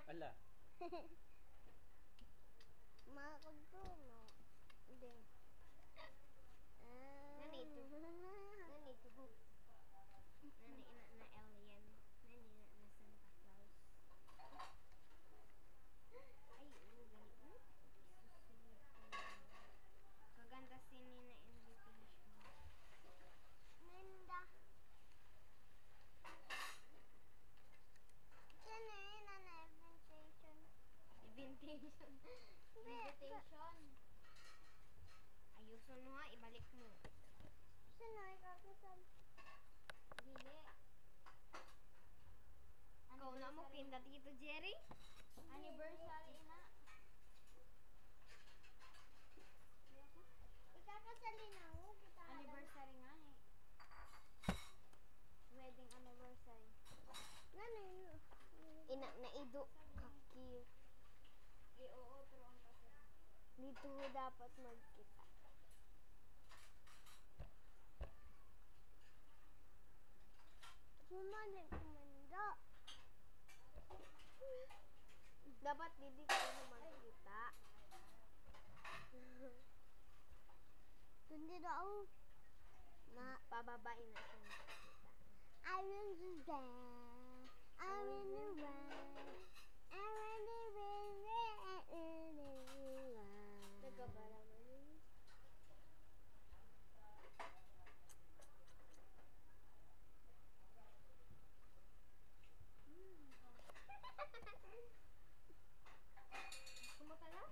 Ala. Makagpuno. Hindi. Nanito. Nanito. Nani na alien. Nani na Santa Claus. Ay, ganit mo. Susunod ko. Kaganda sini na invitation. Linda. Sino yun na invitation? Invitation. Invitation. Ayusin mo ha, ibalik mo. Sino ikakasal? Dili. Ikaw na mo kinda Tito Jerry? Anniversary na. Ikakasalin ako. Kita Anniversary nga eh. Wedding anniversary. Ano yun? Ina na ido kaki. Oo, pero ang kasi. Dito ho dapat magkita. Sumanin kumanda. Dapat didi ko na magkita. Tundi daw. Pababain na siya magkita. I will do that. I will do that. I will do that. Nagkabara mo yun. Kumot na?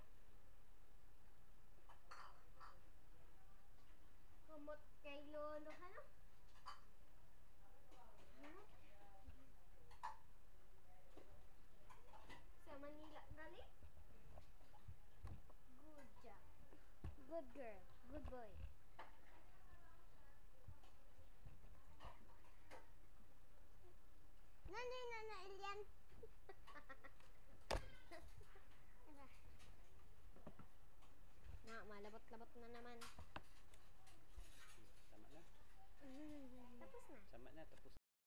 Kumot kay Lolo ka na? Sa Manila gali? Good job. Good girl. Good boy. Nanay na na Ilian. Na, malabot-labot na naman. Sama na. Tapos na. Sama na. Tapos